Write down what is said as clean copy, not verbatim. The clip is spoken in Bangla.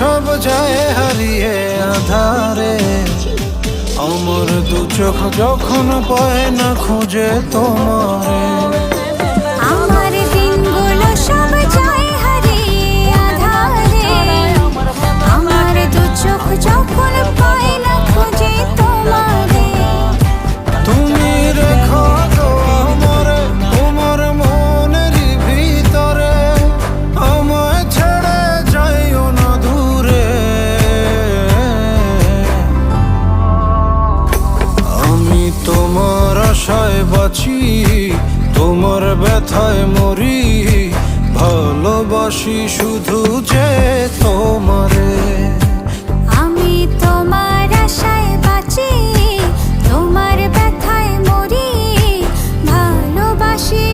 সব যায় হারিয়ে আধারে, আমার দু চোখ যখন পায় না খুঁজে তোমারে। আমার দিনগুলো সব যায় হারিয়ে আঁধারে, আমার দু চোখ যখন পায় না খুঁজে তোমারে। তুমি রেখো তো আমারে তোমার মনের ভিতরে, আমায় ছেড়ে যাইও না দূরে। আমি তোমার আশায় বাঁচি, তোমার ব্যথায় মরি, ভালোবাসি শুধু যে তোমারে।